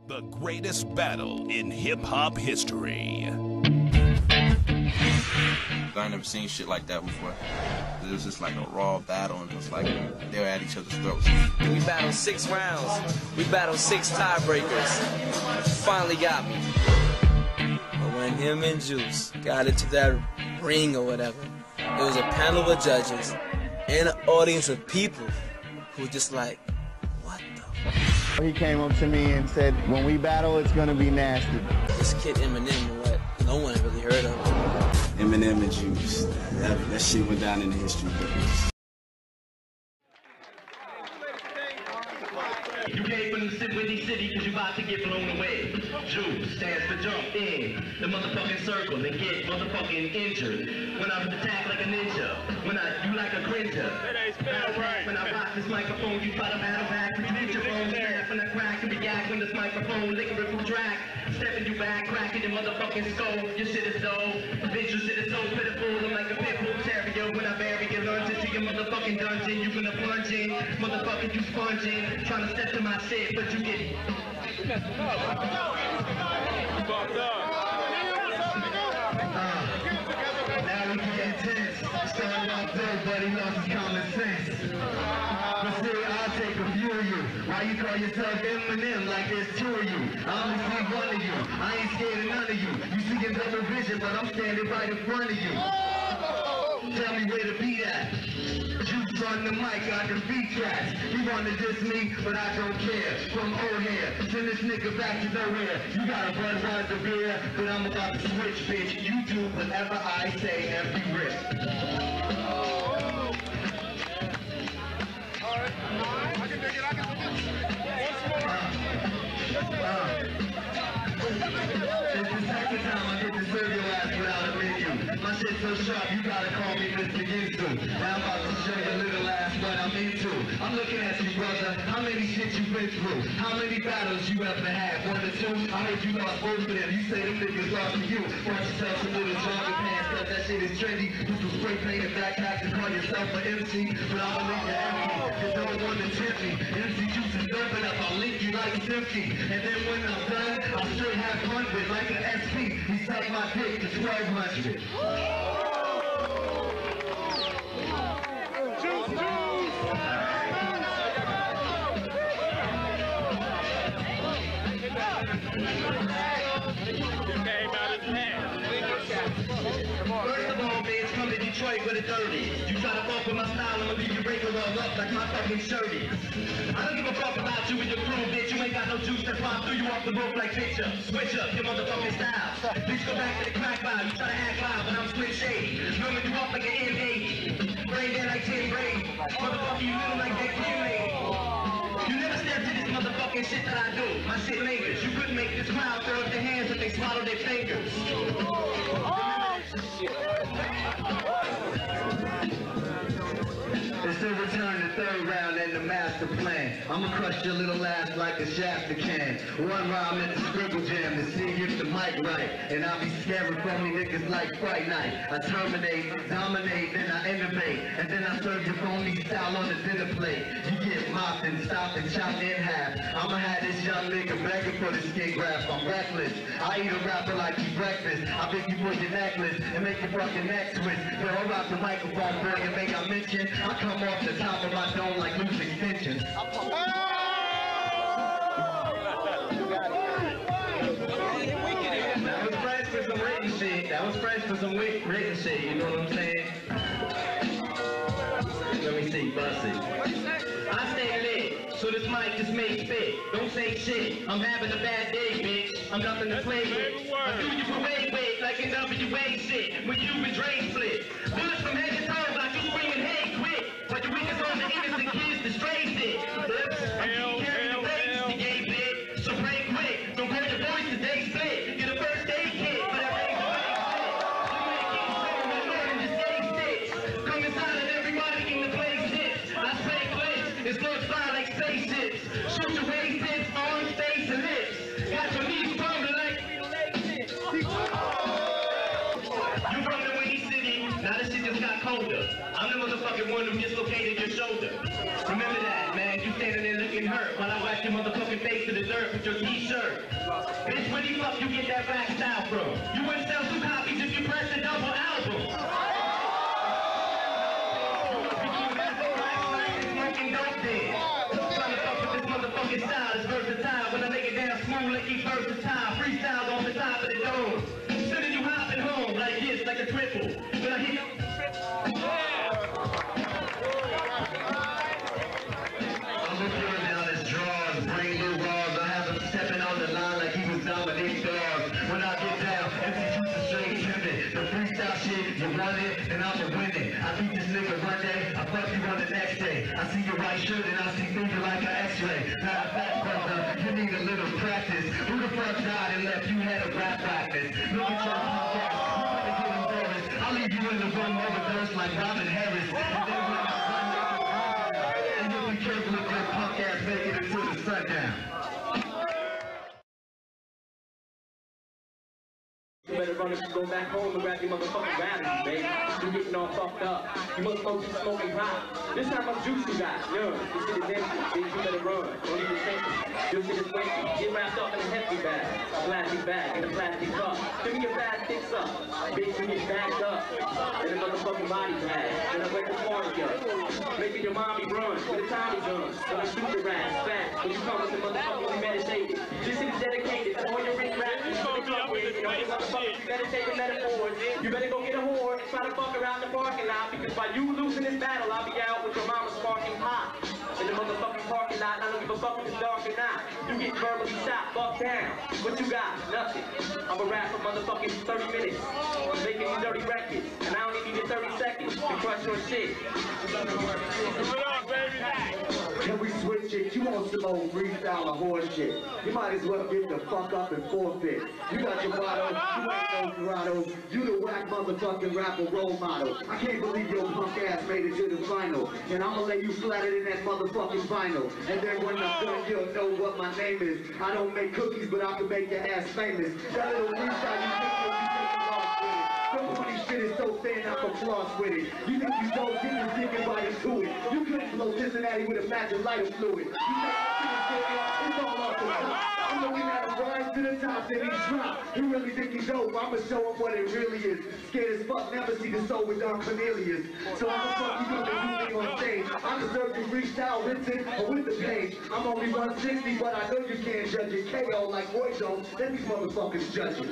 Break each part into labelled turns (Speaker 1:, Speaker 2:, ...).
Speaker 1: The greatest battle in hip-hop history.
Speaker 2: I never seen shit like that before. It was just like a raw battle, and it was like they were at each other's throats.
Speaker 3: We battled 6 rounds. We battled 6 tiebreakers. Finally got me. But when him and Juice got into that ring or whatever, it was a panel of judges and an audience of people who were just like, what the?
Speaker 4: He came up to me and said, when we battle, it's gonna be nasty.
Speaker 3: This kid Eminem, what no one really heard of.
Speaker 5: Eminem and Juice. That shit went down in the history books.
Speaker 6: You came from the Windy City because you about to get blown away. Juice stands for jump in the motherfucking circle and get motherfucking injured. When I attack like a ninja, you like a cringer. When I rock this microphone, you try to battle back. When you hit your phone, snap when I crack and react when this microphone licking through track. Stepping you back, cracking your motherfucking skull. Your shit is dull. The visual shit is so pitiful. I'm like a pit bull terrier. When I bury your lunch into your motherfucking dungeon, you gonna plunge in. Motherfucker, you sponging. Trying to step to my shit, but you get now we get intense. Started off good, but he lost his common sense. But still, I'll take a few of you. Why you call yourself Eminem like there's 2 of you? I only see 1 of you. I ain't scared of none of you. You see in double vision, but I'm standing right in front of you. Tell me where to be at. Juice on the mic, I can beat tracks. He wanna diss me, but I don't care. From O'Hare, send this nigga back to nowhere. You got a Budweiser beer, but I'm about to switch, bitch. You do whatever I say and be rich.
Speaker 7: Alright, I can dig it,
Speaker 6: It's the second time I get to serve your ass without a menu. My shit's so sharp, you gotta call me Mr. Ginsu. Now I'm about to show your little ass what I'm into. I'm looking at you, brother. How many shit you been through? How many battles you ever had? 1 or 2? I heard you lost both of them. You say them niggas lost to you. Bought yourself some little jogging pants, cause that shit is trendy. Put some spray paint and backpacks and call yourself an MC. But I'ma leave you empty. Cause no one to tempt me. MC Juice is dumping up. I'll link you like it's empty. And then when I'm done, I'll straight have fun with like an SP. He sucked my dick to 1200. First of all, man, come to Detroit with a 30. You try to fuck with my style, I'ma leave you breaking all up like my fucking shirty. I don't give a fuck about you and your crew, bitch. You ain't got no juice that fly through you off the rope like picture. Switch up your motherfucking style. Bitch, go back to the crack vibe. You try to act loud, but I'm split shady. Normally you off like an M80. Brain dead like 10 Brady. Motherfucker, you little like that Kim lady. You never step to this motherfucking shit that I do. My shit lingers. You couldn't make this crowd throw up their hands if they swallow their fingers. It's the return to 3rd round and the master plan. I'ma crush your little ass like a Shasta can. 1 rhyme at the scribble jam to see if the mic right. And I'll be scaring phony niggas like Fright Night. I terminate, dominate, then I innovate. And then I serve your phony style on the dinner plate. You get mopped and stopped and chopped in half. I'ma have this young nigga begging for the skin grab. I'm reckless. I eat a rapper like you breakfast. I pick you for your necklace and make your fucking neck twist. Yo, I rock the microphone, boy, and make I mention. I come off the top of my dome like loose extensions. That was fresh for some written shit. That was fresh for some written shit, you know what I'm saying? Let me see, bust it. I stay lit, so this mic just may spit. Don't say shit, I'm having a bad day, bitch. I'm nothing to play with. I do you parade with like NWA shit. When you and Dre split. Bullets from head to toe, like you screaming, hey, quit. But the weakest on the innocent kids, the stray shit. I'm carrying the race, the gay bit. So pray quick, don't call your voice today split. You're the first aid kit, but I raise the way shit. You make it so my morning just stay sticks. Come inside and everybody in the place hits. I spray clips, it's gonna fly like spaceships. Shoot your waist tips, arms, face, and lips. Got your knees pounding like relationships. You from the Windy City, now this shit just got cold. face to the dirt with your t-shirt. Bitch, where the fuck you get that rap style from? You wouldn't sell 2 copies if you pressed a double album. Smoking dope then. Trying to fuck with this motherfucking style. It's versatile. When I make it down smooth, like he's versatile. Freestyle on the top of the dome. Soon as you hopping home like this, like a triple. When I hit you.
Speaker 8: And I'm a winning. I beat this nigga one day, I fuck you on the next day. I see your white shirt and I see things like an x-ray. Matter of fact, brother, you need a little practice. Who the fuck died and left you had a rap practice? Look at your punk ass, you better get embarrassed. I'll leave you in the room overdose like Robin Harris. And then when I run like a and you'll be careful with your punk ass making it to the sundown.
Speaker 9: You better run if you go back home and grab your motherfucking rabbits, baby. You getting all fucked up. You motherfuckers just smoking pot. This time I'm juice you got. None. This shit is empty. Bitch, you better run. Don't even think it. Your shit is empty. Get wrapped up in a hefty bag. A plastic bag in a plastic cup. Give me your fast dicks up. Bitch, you get backed up. In a motherfucking body bag. Then I wake the party up. Making your mommy run. When the time is done. When I shoot the rats. Fast. When you come with the motherfucking premeditated. This shit is dedicated to all your rich rappers. You better take the metaphors. You better go get a whore and try to fuck around the parking lot, because by you losing this battle, I'll be out with your mama sparking hot in the motherfucking parking lot. I don't give a fuck if it's dark or not. You get verbally shot, fuck down. What you got? Nothing. I'm a rap for motherfucking 30 minutes. I'm making you dirty records, and I only need you 30 seconds to crush your shit.
Speaker 8: Can we switch it? You want some old freestyle or horse shit? You might as well get the fuck up and forfeit. You got your motto, you ain't no Dorado. You the whack motherfucking rapper role model. I can't believe your punk ass made it to the final. And I'ma lay you flatted in that motherfucking vinyl. And then when I'm done, you'll know what my name is. I don't make cookies, but I can make your ass famous. That little freestyle you think you'll be taking off with it. Some funny shit is so thin I can floss with it. You think you so deep and thinking right into it. You couldn't blow Cincinnati with a magic lighter fluid. You think that shit is good, it's all off the top. I'm looking at him rise to the top, then he drop. You really think he's dope? I'ma show him what it really is. Scared as fuck, never see the soul with Don Cornelius. So how the fuck you gonna do me on stage? I deserve to freestyle written or with the page. I'm only 160, but I know you can't judge it. KO like Roy Jones, let these motherfuckers judge it.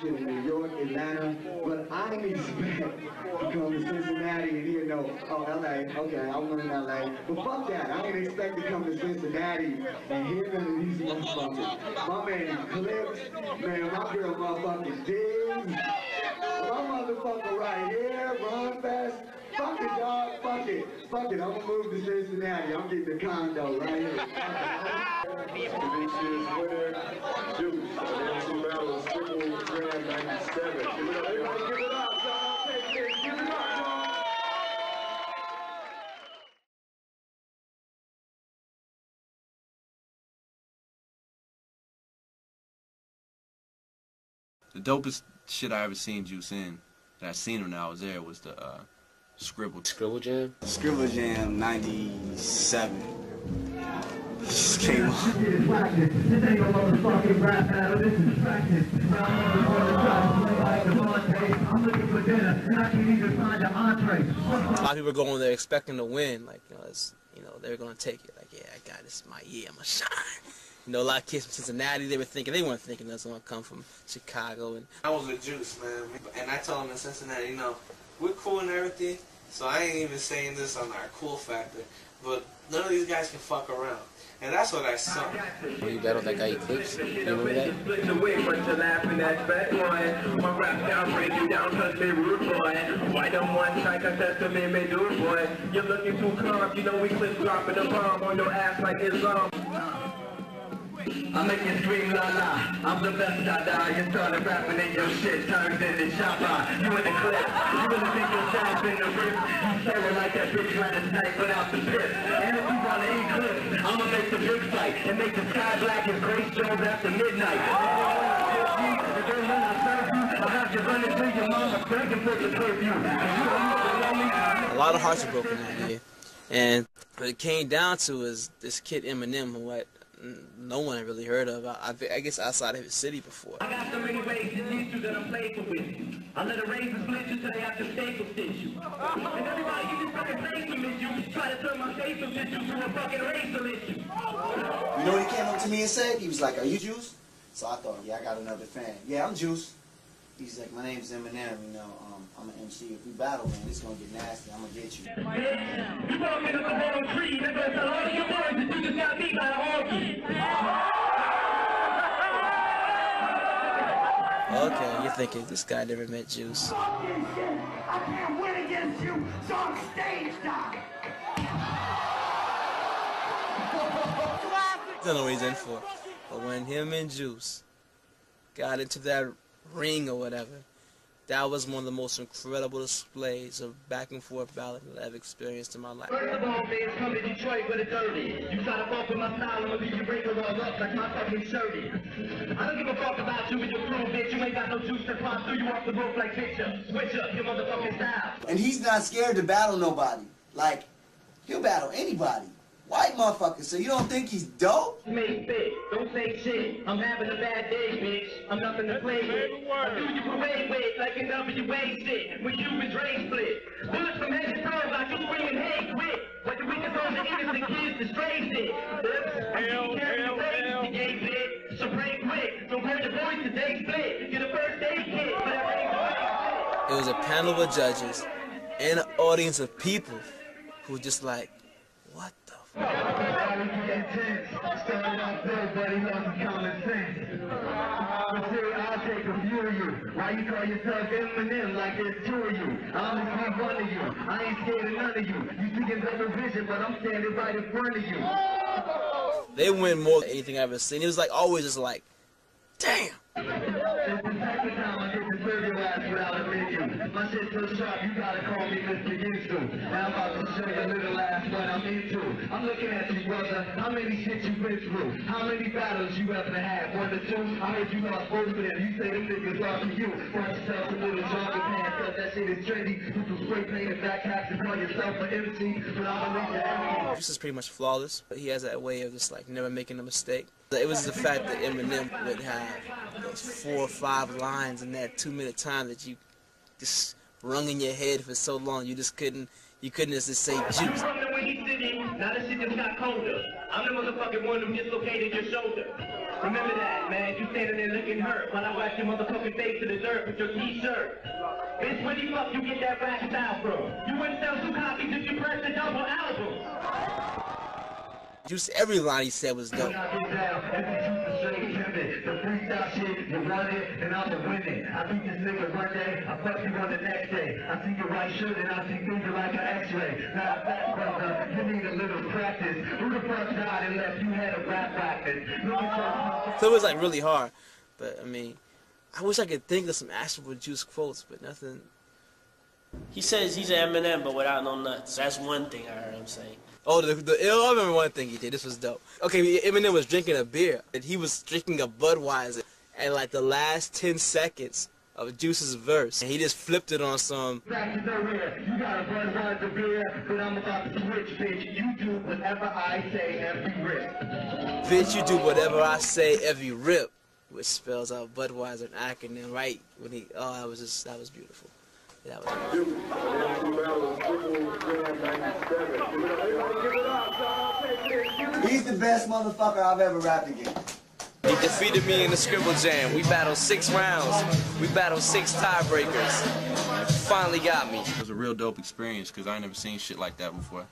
Speaker 8: In New York, Atlanta, but I didn't expect to come to Cincinnati and hear no, oh, LA, okay, I went in LA, but fuck that, I didn't expect to come to Cincinnati and hear none of these motherfuckers. My man Clips, man, my girl motherfucking Diggs, my motherfucker right here, Run Fast, fuck it, dog, fuck it, I'm gonna move to Cincinnati, I'm getting the condo right here.
Speaker 10: This year's winner, Juice, against the medals, Triple Grand 97. Give it up, y'all. Give it up, y'all. Give it up, y'all.
Speaker 2: The dopest shit I ever seen Juice in, that I seen him when I was there, was the Scribble Jam.
Speaker 5: Scribble Jam 97. Just came on.
Speaker 8: This ain't no motherfucking rap battle, this is practice. I'm looking for dinner, and I can't even find an entree.
Speaker 3: A lot of people are going there expecting to win, like, they're going to take it. Like, yeah, I got this, my year, I'm going to shine. A lot of kids from Cincinnati, they weren't thinking that's going to come from Chicago. And
Speaker 11: I was with Juice, man, and I told him in Cincinnati, we're cool and everything, so I ain't even saying this on our cool factor, but none of these guys can fuck around. And that's what I saw.
Speaker 3: When you battled that guy Eclipse, you remember that?
Speaker 6: My rap down, break you down, touch me rude boy. Why don't one try contest to me, may do it, boy. You're looking too calm, we Eclipse dropping a bomb on your ass like Islam.
Speaker 8: I make you scream la la, I'm the best die. You started rapping and your shit turns into chopper. You in the clip, you really think you're sharp in the wrist. You staring like that bitch trying to snipe without the pip. And if you wanna Eclipse, I'ma make the big fight and make the sky black as Grace Jones after midnight. I'll have you running through your mama, begging for the curfew.
Speaker 3: A lot of hearts are broken that year. And what it came down to is this kid Eminem, who no one had really heard of, I guess outside of his city before.
Speaker 6: I got so many ways to teach you that I'm playful with you. I let a razor split you till they have to staple stitch you. And everybody you just fucking play some issue, try to turn my facial tissue to a fucking racial issue.
Speaker 12: You know what he came up to me and said? He was like, "Are you Juice?" So I thought, yeah, I got another fan. Yeah, I'm Juice. He's like, "My name's Eminem, you know, I'm an MC. If we battle, man, it's gonna get nasty. I'm gonna get you."
Speaker 6: You walk into the wrong tree, they're gonna tell all of your boys that you just got beat by a honky.
Speaker 3: Okay, you're thinking this guy never met Juice.
Speaker 6: I can't win against you, so I'm stage dive.
Speaker 3: I don't know what he's in for. But when him and Juice got into that ring or whatever, that was one of the most incredible displays of back and forth battling that I've experienced in my life.
Speaker 6: First of all, fans, come to Detroit with a dirty. You try to fuck with my style, I'm gonna leave you break it all up like my fucking shirty. I don't give a fuck about you and your crew, bitch. You ain't got no juice to pop through you off the roof like picture. Switch up your motherfucking style.
Speaker 12: And he's not scared to battle nobody. Like, he'll battle anybody. White motherfucker, so you don't think he's dope?
Speaker 6: Make big, don't say shit. I'm having a bad day, bitch. I'm nothing to play with. I do you parade with like an WA shit. When you and Dre split. Bullets from head to toe like you screaming, hey, quit. What the weakest on the innocent kids, the stray shit. I'm carrying the race, the gay bit. So break quick. Don't hurt your voice today split. You're the first aid kid.
Speaker 3: It was a panel of judges and an audience of people who just like, what the
Speaker 6: Started off good, but he lost common sense. But seriously, I'll take a few of you. Why you call yourself Eminem like there's two of you? I'm only see one of you. I ain't scared of none of you. You see in better vision, but I'm standing right in front of you.
Speaker 3: They win more than anything I've ever seen. It was like always just like, damn.
Speaker 6: It's the second time I get to serve your ass without a menu. My shit's so sharp, you gotta call me Mr. Yusu. Now I'm about to show you a little ass what I'm into. I'm looking at you, brother. How many shit you been through? How many battles you ever had? 1 or 2? I heard you lost both of them. You say them niggas are for you. Want yourself a little jogger pants, cause that shit is trendy. You some spray painted back hats and call yourself an MC. But I'm gonna leave you empty.
Speaker 3: This is pretty much flawless, but he has that way of just like never making a mistake. It was the fact that Eminem would have those 4 or 5 lines in that 2-minute time that you just rung in your head for so long you couldn't just say Juice.
Speaker 6: From the way he's sitting, now this shit just got colder. I'm the motherfucking one who dislocated your shoulder. Remember that, man. You standing there looking hurt while I watch your motherfucking face to the dirt with your t-shirt. Bitch, where the fuck you get that rap style from? You wouldn't sell 2 copies if you pressed a double album.
Speaker 3: Juice, every line he said was dope.
Speaker 6: The freestyle shit, you want it, and I'm the winning. I beat this nigga one day, I fuck you on the next day. I see your right shirt and I see things like an x-ray. Now that brother, you need a little practice. Who the fuck died and left you had a rap practice?
Speaker 3: So it was like really hard. But I mean, I wish I could think of some actual Juice quotes, but nothing.
Speaker 13: He says he's an Eminem, but without no nuts. That's one thing I heard him say.
Speaker 3: Oh, I remember one thing he did. This was dope. Okay, Eminem was drinking a beer, and he was drinking a Budweiser. And like the last 10 seconds of Juice's verse, and he just flipped it on some.
Speaker 6: You got a Budweiser beer, but I'm about to switch, bitch. You do whatever I say every rip.
Speaker 3: Bitch, you do whatever I say every rip, which spells out Budweiser, an acronym, right? When he, that was beautiful. That was
Speaker 12: He's the best motherfucker I've ever rapped against.
Speaker 3: He defeated me in the Scribble Jam. We battled 6 rounds. We battled 6 tiebreakers. Finally got me.
Speaker 2: It was a real dope experience because I ain't never seen shit like that before.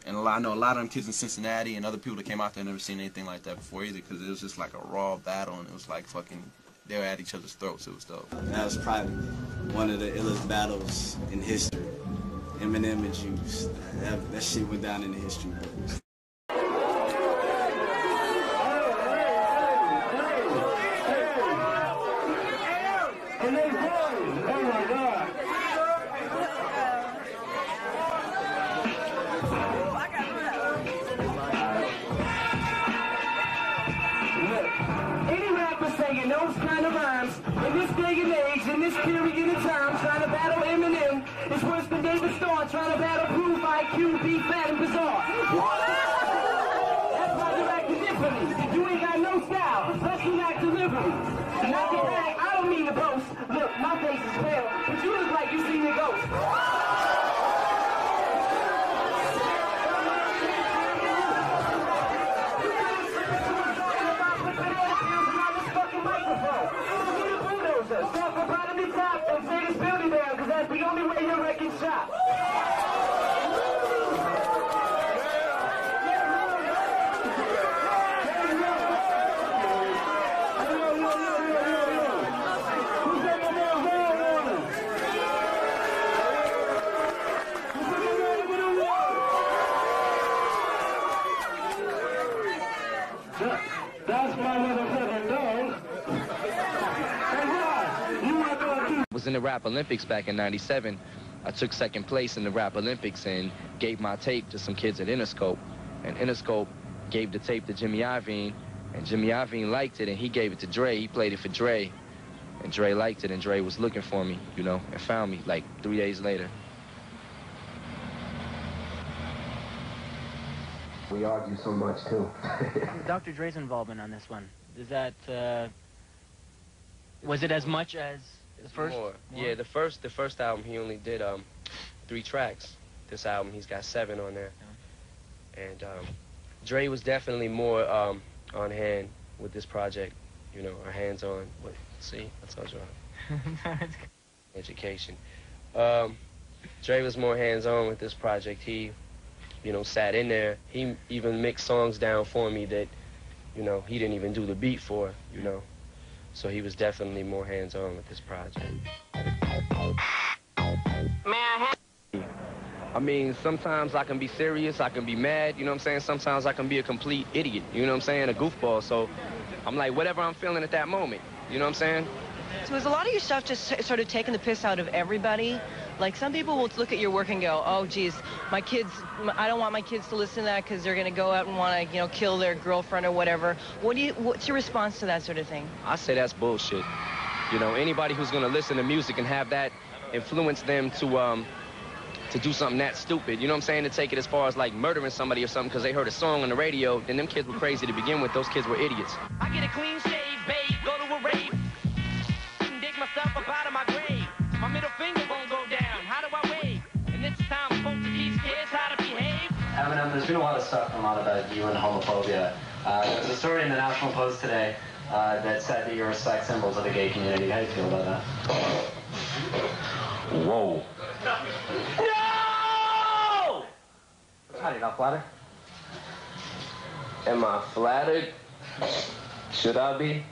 Speaker 2: And I know a lot of them kids in Cincinnati and other people that came out there never seen anything like that before either because it was just like a raw battle and it was like fucking, they were at each other's throats. It was dope.
Speaker 5: That was probably one of the illest battles in history. Eminem and Juice. That shit went down in the history books.
Speaker 6: Those kind of rhymes in this day and age, in this period of time, trying to battle Eminem is worse than flavor store, trying to battle proof IQ, be fat and bizarre. That's why you acting differently. You ain't got no style, plus you lack delivery. Not to brag, I don't mean to boast. Look, my face is pale, but you look like you seen a ghost. Stop from bottom to top and say this building down, because that's the only way your record shop. That's my motherfucking dog.
Speaker 14: Was in the Rap Olympics back in '97. I took second place in the Rap Olympics and gave my tape to some kids at Interscope. And Interscope gave the tape to Jimmy Iovine, and Jimmy Iovine liked it, and he gave it to Dre. He played it for Dre, and Dre liked it, and Dre was looking for me, you know, and found me like 3 days later.
Speaker 15: We argue so much, too.
Speaker 16: Dr. Dre's involvement on this one, is that, was it as much as the first?
Speaker 14: More. Yeah, the first album, he only did 3 tracks. This album, he's got 7 on there. Yeah. And Dre was definitely more on hand with this project, you know, or hands-on. See, I told you. Education. Dre was more hands-on with this project. He, you know, sat in there. He even mixed songs down for me that, you know, he didn't even do the beat for, you know. So he was definitely more hands-on with this project. I mean, sometimes I can be serious, I can be mad, you know what I'm saying? Sometimes I can be a complete idiot, you know what I'm saying? A goofball. So I'm like, whatever I'm feeling at that moment, you know what I'm saying?
Speaker 17: So is a lot of your stuff just sort of taking the piss out of everybody? Like, some people will look at your work and go, oh, geez, my kids, I don't want my kids to listen to that because they're going to go out and want to, you know, kill their girlfriend or whatever. What's your response to that sort of thing?
Speaker 14: I say that's bullshit. You know, anybody who's going to listen to music and have that influence them to do something that stupid, you know what I'm saying, to take it as far as, like, murdering somebody or something because they heard a song on the radio, then them kids were crazy to begin with. Those kids were idiots.
Speaker 6: I get a clean shave, babe, go to a rave, dig myself up out of my grave. My middle finger won't go down. How do I wave? And it's time for folks to teach kids how to behave.
Speaker 18: Eminem, there's been a lot of stuff come out about you and homophobia. There's a story in the National Post today that said that you're sex symbols of the gay community. How do you feel about that?
Speaker 14: Whoa.
Speaker 6: No!
Speaker 18: How do you not flatter?
Speaker 14: Am I flattered? Should I be?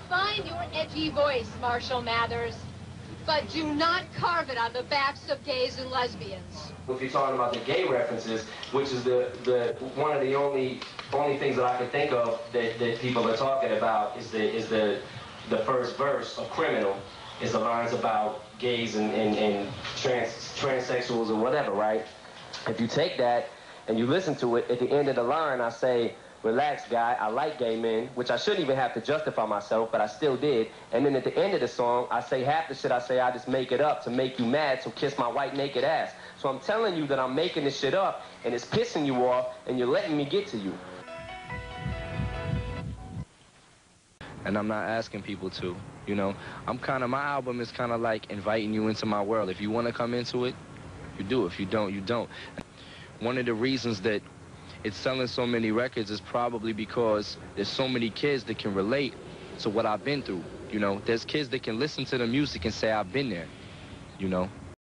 Speaker 19: Find your edgy voice, Marshall Mathers, but do not carve it on the backs of gays and lesbians.
Speaker 14: If you're talking about the gay references, which is the one of the only things that I can think of that people are talking about is the first verse of Criminal, is the lines about gays and transsexuals or whatever, right? If you take that and you listen to it, at the end of the line I say, relax, guy, I like gay men, which I shouldn't even have to justify myself, but I still did. And then at the end of the song, I say half the shit I say, I just make it up to make you mad, so kiss my white naked ass. So I'm telling you that I'm making this shit up, and it's pissing you off, and you're letting me get to you. And I'm not asking people to, you know. My album is kind of like inviting you into my world. If you want to come into it, you do. If you don't, you don't. One of the reasons that it's selling so many records is probably because there's so many kids that can relate to what I've been through, you know. There's kids that can listen to the music and say, I've been there, you know.